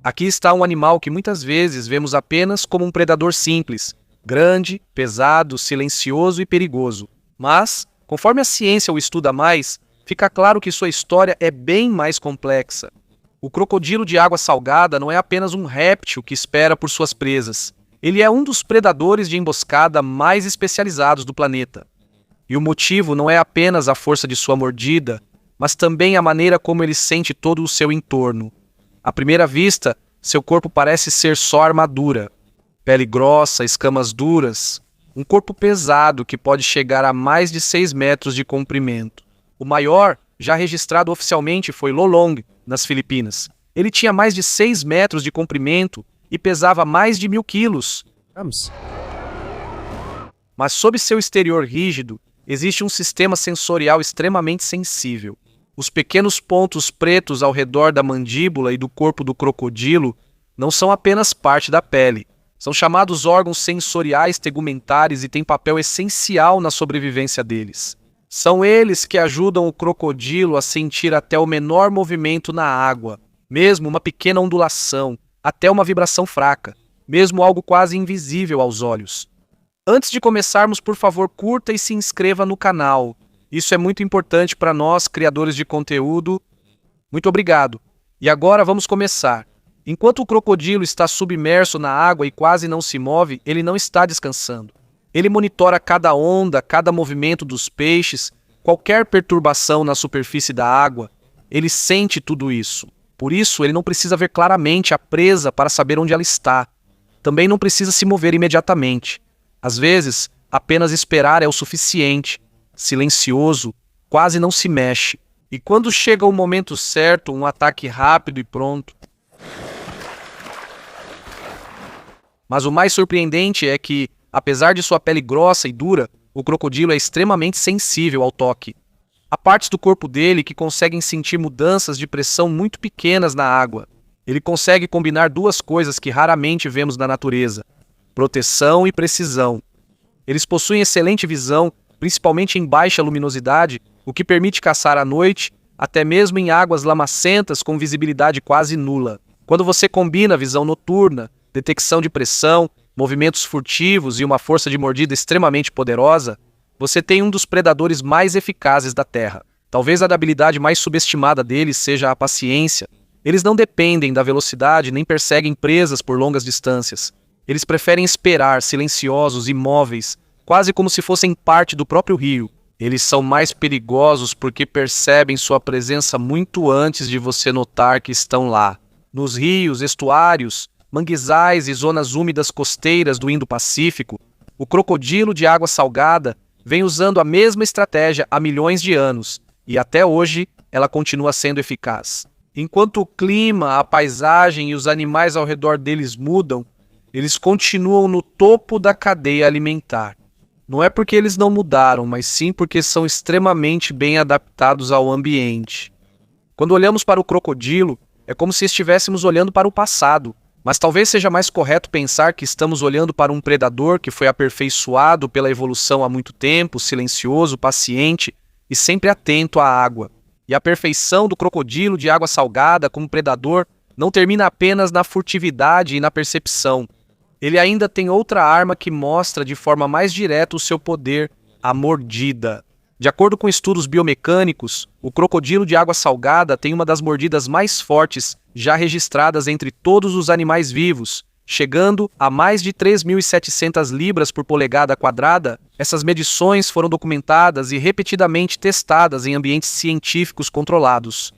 Aqui está um animal que muitas vezes vemos apenas como um predador simples, grande, pesado, silencioso e perigoso. Mas, conforme a ciência o estuda mais, fica claro que sua história é bem mais complexa. O crocodilo de água salgada não é apenas um réptil que espera por suas presas. Ele é um dos predadores de emboscada mais especializados do planeta. E o motivo não é apenas a força de sua mordida, mas também a maneira como ele sente todo o seu entorno. À primeira vista, seu corpo parece ser só armadura. Pele grossa, escamas duras, um corpo pesado que pode chegar a mais de 6 metros de comprimento. O maior, já registrado oficialmente, foi Lolong, nas Filipinas. Ele tinha mais de 6 metros de comprimento e pesava mais de 1.000 quilos. Mas sob seu exterior rígido, existe um sistema sensorial extremamente sensível. Os pequenos pontos pretos ao redor da mandíbula e do corpo do crocodilo não são apenas parte da pele. São chamados órgãos sensoriais tegumentares e têm papel essencial na sobrevivência deles. São eles que ajudam o crocodilo a sentir até o menor movimento na água, mesmo uma pequena ondulação, até uma vibração fraca, mesmo algo quase invisível aos olhos. Antes de começarmos, por favor, curta e se inscreva no canal. Isso é muito importante para nós, criadores de conteúdo. Muito obrigado. E agora vamos começar. Enquanto o crocodilo está submerso na água e quase não se move, ele não está descansando. Ele monitora cada onda, cada movimento dos peixes, qualquer perturbação na superfície da água. Ele sente tudo isso. Por isso, ele não precisa ver claramente a presa para saber onde ela está. Também não precisa se mover imediatamente. Às vezes, apenas esperar é o suficiente. Silencioso, quase não se mexe. E quando chega o momento certo, um ataque rápido e pronto. Mas o mais surpreendente é que, apesar de sua pele grossa e dura, o crocodilo é extremamente sensível ao toque. Há partes do corpo dele que conseguem sentir mudanças de pressão muito pequenas na água. Ele consegue combinar duas coisas que raramente vemos na natureza: proteção e precisão. Eles possuem excelente visão, principalmente em baixa luminosidade, o que permite caçar à noite, até mesmo em águas lamacentas com visibilidade quase nula. Quando você combina visão noturna, detecção de pressão, movimentos furtivos e uma força de mordida extremamente poderosa, você tem um dos predadores mais eficazes da Terra. Talvez a habilidade mais subestimada deles seja a paciência. Eles não dependem da velocidade nem perseguem presas por longas distâncias. Eles preferem esperar, silenciosos, imóveis, quase como se fossem parte do próprio rio. Eles são mais perigosos porque percebem sua presença muito antes de você notar que estão lá. Nos rios, estuários, manguezais e zonas úmidas costeiras do Indo-Pacífico, o crocodilo de água salgada vem usando a mesma estratégia há milhões de anos, e até hoje ela continua sendo eficaz. Enquanto o clima, a paisagem e os animais ao redor deles mudam, eles continuam no topo da cadeia alimentar. Não é porque eles não mudaram, mas sim porque são extremamente bem adaptados ao ambiente. Quando olhamos para o crocodilo, é como se estivéssemos olhando para o passado, mas talvez seja mais correto pensar que estamos olhando para um predador que foi aperfeiçoado pela evolução há muito tempo, silencioso, paciente e sempre atento à água. E a perfeição do crocodilo de água salgada como predador não termina apenas na furtividade e na percepção. Ele ainda tem outra arma que mostra de forma mais direta o seu poder, a mordida. De acordo com estudos biomecânicos, o crocodilo de água salgada tem uma das mordidas mais fortes já registradas entre todos os animais vivos, chegando a mais de 3.700 libras por polegada quadrada. Essas medições foram documentadas e repetidamente testadas em ambientes científicos controlados.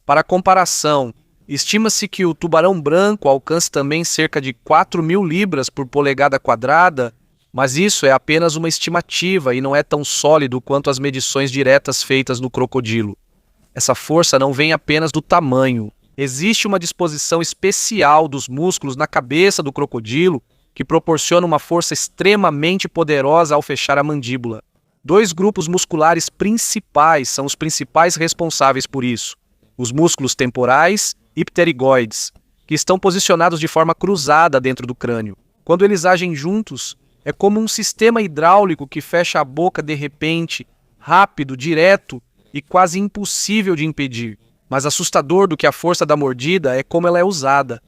Para comparação, estima-se que o tubarão branco alcance também cerca de 4.000 libras por polegada quadrada, mas isso é apenas uma estimativa e não é tão sólido quanto as medições diretas feitas no crocodilo. Essa força não vem apenas do tamanho. Existe uma disposição especial dos músculos na cabeça do crocodilo que proporciona uma força extremamente poderosa ao fechar a mandíbula. 2 grupos musculares principais são os principais responsáveis por isso: os músculos temporais e pterigoides, que estão posicionados de forma cruzada dentro do crânio. Quando eles agem juntos, é como um sistema hidráulico que fecha a boca de repente, rápido, direto e quase impossível de impedir. Mas assustador do que a força da mordida é como ela é usada.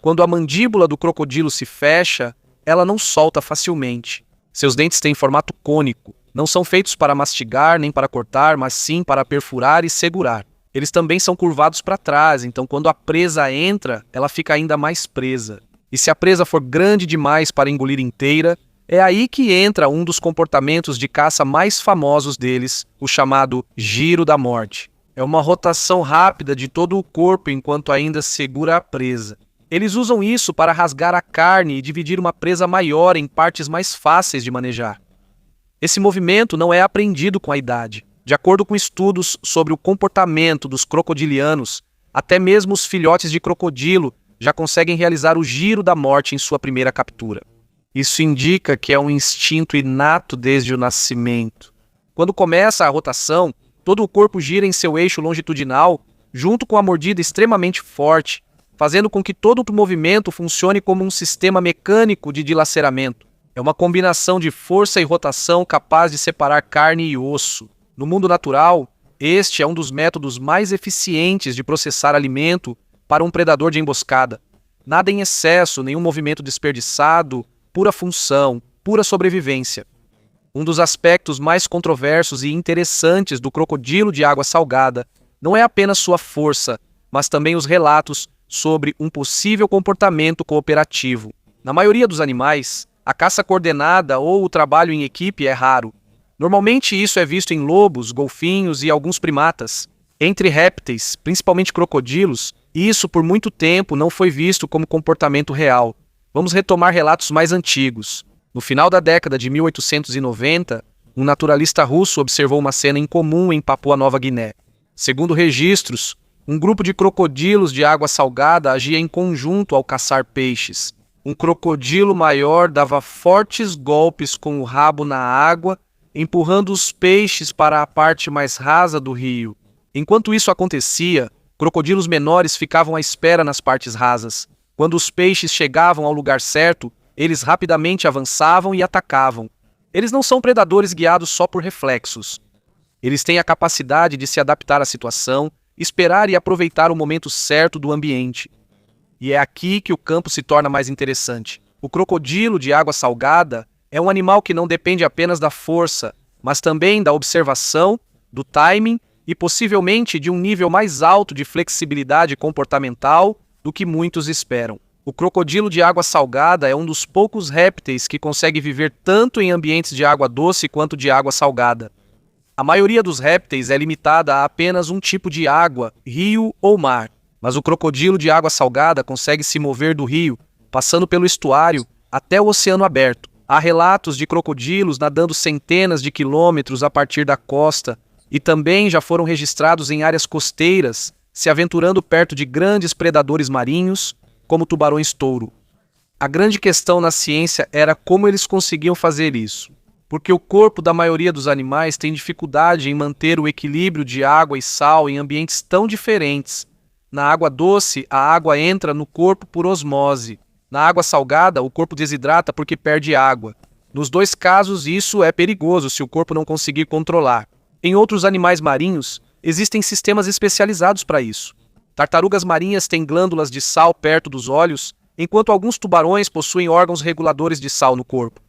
Quando a mandíbula do crocodilo se fecha, ela não solta facilmente. Seus dentes têm formato cônico. Não são feitos para mastigar nem para cortar, mas sim para perfurar e segurar. Eles também são curvados para trás, então quando a presa entra, ela fica ainda mais presa. E se a presa for grande demais para engolir inteira, é aí que entra um dos comportamentos de caça mais famosos deles, o chamado giro da morte. É uma rotação rápida de todo o corpo enquanto ainda segura a presa. Eles usam isso para rasgar a carne e dividir uma presa maior em partes mais fáceis de manejar. Esse movimento não é aprendido com a idade. De acordo com estudos sobre o comportamento dos crocodilianos, até mesmo os filhotes de crocodilo já conseguem realizar o giro da morte em sua primeira captura. Isso indica que é um instinto inato desde o nascimento. Quando começa a rotação, todo o corpo gira em seu eixo longitudinal, junto com a mordida extremamente forte, fazendo com que todo o movimento funcione como um sistema mecânico de dilaceramento. É uma combinação de força e rotação capaz de separar carne e osso. No mundo natural, este é um dos métodos mais eficientes de processar alimento para um predador de emboscada. Nada em excesso, nenhum movimento desperdiçado, pura função, pura sobrevivência. Um dos aspectos mais controversos e interessantes do crocodilo de água salgada não é apenas sua força, mas também os relatos sobre um possível comportamento cooperativo. Na maioria dos animais, a caça coordenada ou o trabalho em equipe é raro. Normalmente isso é visto em lobos, golfinhos e alguns primatas. Entre répteis, principalmente crocodilos, isso por muito tempo não foi visto como comportamento real. Vamos retomar relatos mais antigos. No final da década de 1890, um naturalista russo observou uma cena incomum em Papua Nova Guiné. Segundo registros, um grupo de crocodilos de água salgada agia em conjunto ao caçar peixes. Um crocodilo maior dava fortes golpes com o rabo na água, empurrando os peixes para a parte mais rasa do rio. Enquanto isso acontecia, crocodilos menores ficavam à espera nas partes rasas. Quando os peixes chegavam ao lugar certo, eles rapidamente avançavam e atacavam. Eles não são predadores guiados só por reflexos. Eles têm a capacidade de se adaptar à situação, esperar e aproveitar o momento certo do ambiente. E é aqui que o campo se torna mais interessante. O crocodilo de água salgada é um animal que não depende apenas da força, mas também da observação, do timing e possivelmente de um nível mais alto de flexibilidade comportamental do que muitos esperam. O crocodilo de água salgada é um dos poucos répteis que consegue viver tanto em ambientes de água doce quanto de água salgada. A maioria dos répteis é limitada a apenas um tipo de água, rio ou mar, mas o crocodilo de água salgada consegue se mover do rio, passando pelo estuário, até o oceano aberto. Há relatos de crocodilos nadando centenas de quilômetros a partir da costa e também já foram registrados em áreas costeiras, se aventurando perto de grandes predadores marinhos, como tubarões-touro. A grande questão na ciência era como eles conseguiam fazer isso, porque o corpo da maioria dos animais tem dificuldade em manter o equilíbrio de água e sal em ambientes tão diferentes. Na água doce, a água entra no corpo por osmose. Na água salgada, o corpo desidrata porque perde água. Nos dois casos, isso é perigoso se o corpo não conseguir controlar. Em outros animais marinhos, existem sistemas especializados para isso. Tartarugas marinhas têm glândulas de sal perto dos olhos, enquanto alguns tubarões possuem órgãos reguladores de sal no corpo.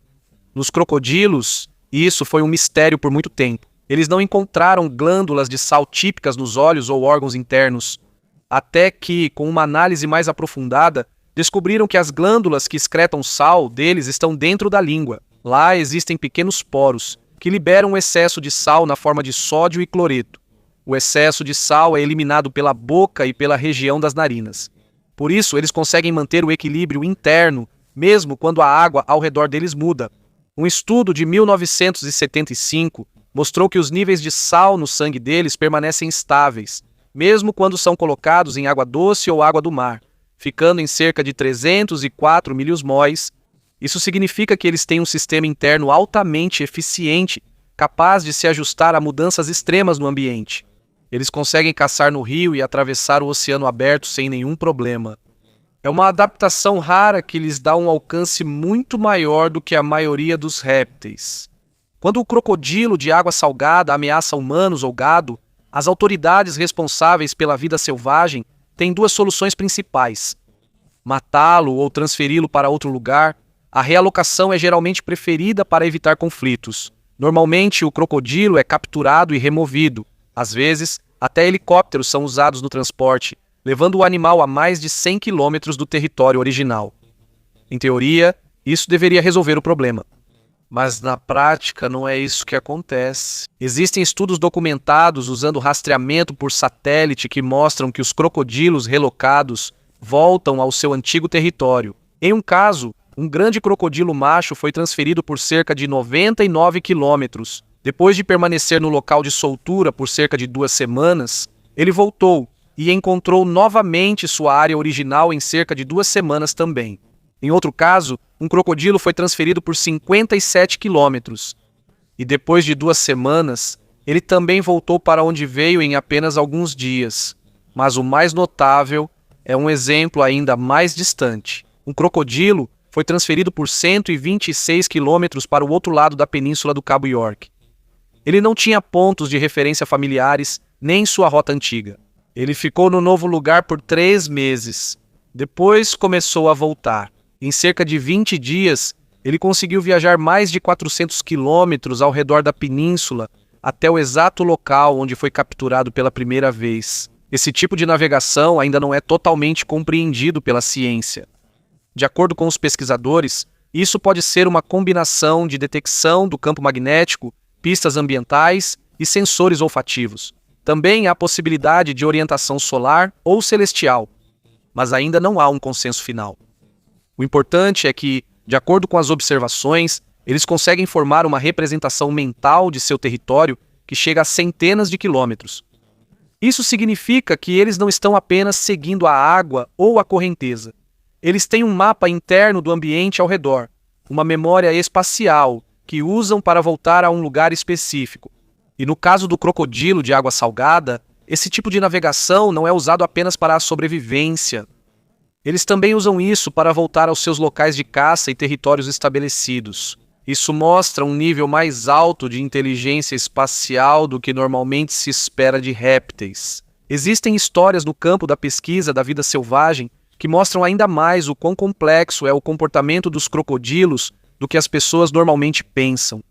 Nos crocodilos, isso foi um mistério por muito tempo. Eles não encontraram glândulas de sal típicas nos olhos ou órgãos internos, até que, com uma análise mais aprofundada, descobriram que as glândulas que excretam sal deles estão dentro da língua. Lá existem pequenos poros, que liberam o excesso de sal na forma de sódio e cloreto. O excesso de sal é eliminado pela boca e pela região das narinas. Por isso, eles conseguem manter o equilíbrio interno, mesmo quando a água ao redor deles muda. Um estudo de 1975 mostrou que os níveis de sal no sangue deles permanecem estáveis, mesmo quando são colocados em água doce ou água do mar, ficando em cerca de 304 miliosmóis. Isso significa que eles têm um sistema interno altamente eficiente, capaz de se ajustar a mudanças extremas no ambiente. Eles conseguem caçar no rio e atravessar o oceano aberto sem nenhum problema. É uma adaptação rara que lhes dá um alcance muito maior do que a maioria dos répteis. Quando o crocodilo de água salgada ameaça humanos ou gado, as autoridades responsáveis pela vida selvagem têm duas soluções principais. matá-lo ou transferi-lo para outro lugar, a realocação é geralmente preferida para evitar conflitos. Normalmente, o crocodilo é capturado e removido. Às vezes, até helicópteros são usados no transporte, levando o animal a mais de 100 quilômetros do território original. Em teoria, isso deveria resolver o problema. Mas na prática não é isso que acontece. Existem estudos documentados usando rastreamento por satélite que mostram que os crocodilos relocados voltam ao seu antigo território. Em um caso, um grande crocodilo macho foi transferido por cerca de 99 quilômetros. Depois de permanecer no local de soltura por cerca de 2 semanas, ele voltou e encontrou novamente sua área original em cerca de 2 semanas também. Em outro caso, um crocodilo foi transferido por 57 quilômetros. E depois de 2 semanas, ele também voltou para onde veio em apenas alguns dias. Mas o mais notável é um exemplo ainda mais distante. Um crocodilo foi transferido por 126 quilômetros para o outro lado da península do Cabo York. Ele não tinha pontos de referência familiares, nem sua rota antiga. Ele ficou no novo lugar por 3 meses. Depois começou a voltar. Em cerca de 20 dias, ele conseguiu viajar mais de 400 quilômetros ao redor da península até o exato local onde foi capturado pela primeira vez. Esse tipo de navegação ainda não é totalmente compreendido pela ciência. De acordo com os pesquisadores, isso pode ser uma combinação de detecção do campo magnético, pistas ambientais e sensores olfativos. Também há a possibilidade de orientação solar ou celestial, mas ainda não há um consenso final. O importante é que, de acordo com as observações, eles conseguem formar uma representação mental de seu território que chega a centenas de quilômetros. Isso significa que eles não estão apenas seguindo a água ou a correnteza. Eles têm um mapa interno do ambiente ao redor, uma memória espacial que usam para voltar a um lugar específico. E no caso do crocodilo de água salgada, esse tipo de navegação não é usado apenas para a sobrevivência. Eles também usam isso para voltar aos seus locais de caça e territórios estabelecidos. Isso mostra um nível mais alto de inteligência espacial do que normalmente se espera de répteis. Existem histórias no campo da pesquisa da vida selvagem que mostram ainda mais o quão complexo é o comportamento dos crocodilos do que as pessoas normalmente pensam.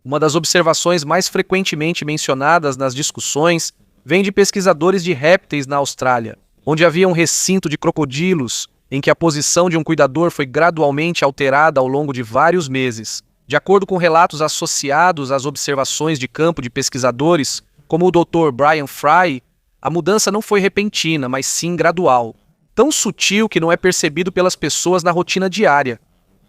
Uma das observações mais frequentemente mencionadas nas discussões vem de pesquisadores de répteis na Austrália, onde havia um recinto de crocodilos em que a posição de um cuidador foi gradualmente alterada ao longo de vários meses. De acordo com relatos associados às observações de campo de pesquisadores, como o Dr. Brian Fry, a mudança não foi repentina, mas sim gradual. Tão sutil que não é percebido pelas pessoas na rotina diária.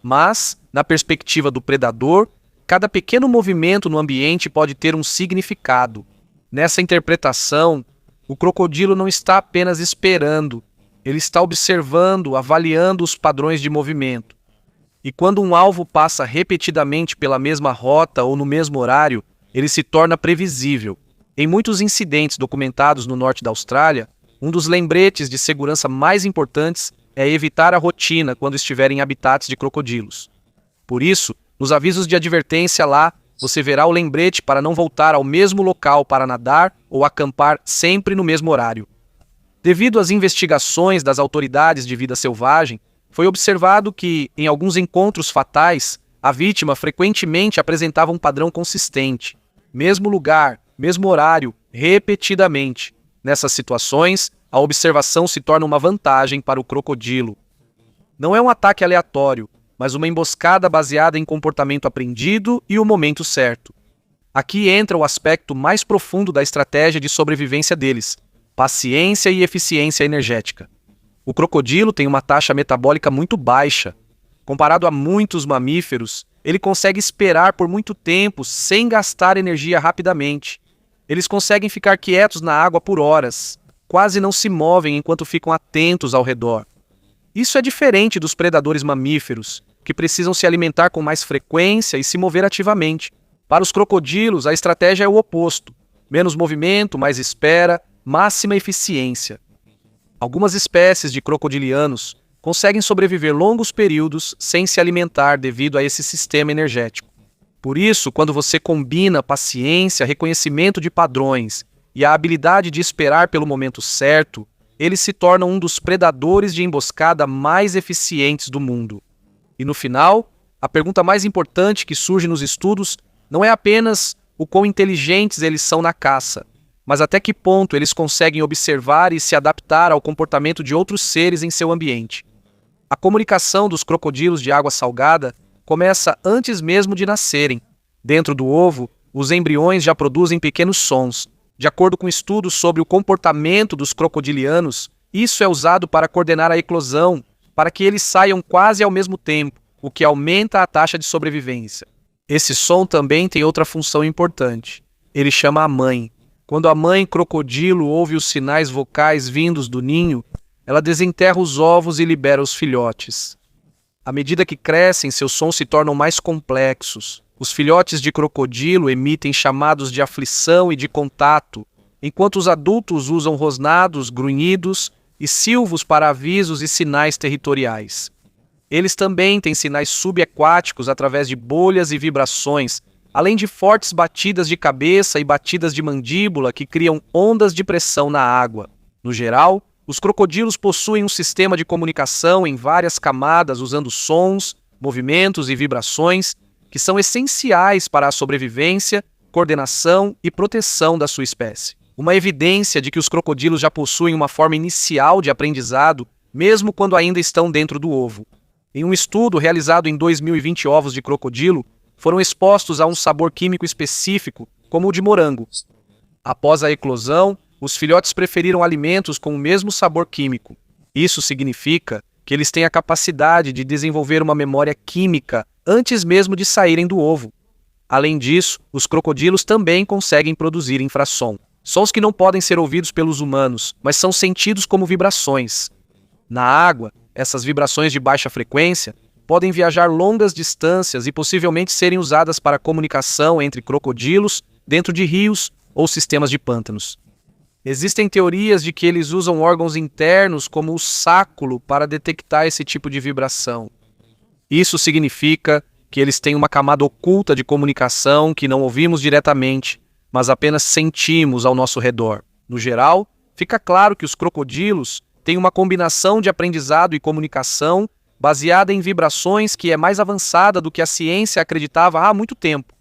Mas, na perspectiva do predador, cada pequeno movimento no ambiente pode ter um significado. Nessa interpretação, o crocodilo não está apenas esperando, ele está observando, avaliando os padrões de movimento. E quando um alvo passa repetidamente pela mesma rota ou no mesmo horário, ele se torna previsível. Em muitos incidentes documentados no norte da Austrália, um dos lembretes de segurança mais importantes é evitar a rotina quando estiver em habitats de crocodilos. Por isso, nos avisos de advertência lá, você verá o lembrete para não voltar ao mesmo local para nadar ou acampar sempre no mesmo horário. Devido às investigações das autoridades de vida selvagem, foi observado que, em alguns encontros fatais, a vítima frequentemente apresentava um padrão consistente. Mesmo lugar, mesmo horário, repetidamente. Nessas situações, a observação se torna uma vantagem para o crocodilo. Não é um ataque aleatório, mas uma emboscada baseada em comportamento aprendido e o momento certo. Aqui entra o aspecto mais profundo da estratégia de sobrevivência deles: paciência e eficiência energética. O crocodilo tem uma taxa metabólica muito baixa. Comparado a muitos mamíferos, ele consegue esperar por muito tempo sem gastar energia rapidamente. Eles conseguem ficar quietos na água por horas, quase não se movem enquanto ficam atentos ao redor. Isso é diferente dos predadores mamíferos, que precisam se alimentar com mais frequência e se mover ativamente. Para os crocodilos, a estratégia é o oposto: menos movimento, mais espera, máxima eficiência. Algumas espécies de crocodilianos conseguem sobreviver longos períodos sem se alimentar devido a esse sistema energético. Por isso, quando você combina paciência, reconhecimento de padrões e a habilidade de esperar pelo momento certo, eles se tornam um dos predadores de emboscada mais eficientes do mundo. E no final, a pergunta mais importante que surge nos estudos não é apenas o quão inteligentes eles são na caça, mas até que ponto eles conseguem observar e se adaptar ao comportamento de outros seres em seu ambiente. A comunicação dos crocodilos de água salgada começa antes mesmo de nascerem. Dentro do ovo, os embriões já produzem pequenos sons. De acordo com estudos sobre o comportamento dos crocodilianos, isso é usado para coordenar a eclosão, para que eles saiam quase ao mesmo tempo, o que aumenta a taxa de sobrevivência. Esse som também tem outra função importante. Ele chama a mãe. Quando a mãe crocodilo ouve os sinais vocais vindos do ninho, ela desenterra os ovos e libera os filhotes. À medida que crescem, seus sons se tornam mais complexos. Os filhotes de crocodilo emitem chamados de aflição e de contato, enquanto os adultos usam rosnados, grunhidos e silvos para avisos e sinais territoriais. Eles também têm sinais subaquáticos através de bolhas e vibrações, além de fortes batidas de cabeça e batidas de mandíbula que criam ondas de pressão na água. No geral, os crocodilos possuem um sistema de comunicação em várias camadas usando sons, movimentos e vibrações que são essenciais para a sobrevivência, coordenação e proteção da sua espécie. Uma evidência de que os crocodilos já possuem uma forma inicial de aprendizado, mesmo quando ainda estão dentro do ovo. Em um estudo realizado em 2020, ovos de crocodilo foram expostos a um sabor químico específico, como o de morango. Após a eclosão, os filhotes preferiram alimentos com o mesmo sabor químico. Isso significa que eles têm a capacidade de desenvolver uma memória química antes mesmo de saírem do ovo. Além disso, os crocodilos também conseguem produzir infrassom. Sons que não podem ser ouvidos pelos humanos, mas são sentidos como vibrações. Na água, essas vibrações de baixa frequência podem viajar longas distâncias e possivelmente serem usadas para comunicação entre crocodilos dentro de rios ou sistemas de pântanos. Existem teorias de que eles usam órgãos internos como o sáculo para detectar esse tipo de vibração. Isso significa que eles têm uma camada oculta de comunicação que não ouvimos diretamente, mas apenas sentimos ao nosso redor. No geral, fica claro que os crocodilos têm uma combinação de aprendizado e comunicação baseada em vibrações que é mais avançada do que a ciência acreditava há muito tempo.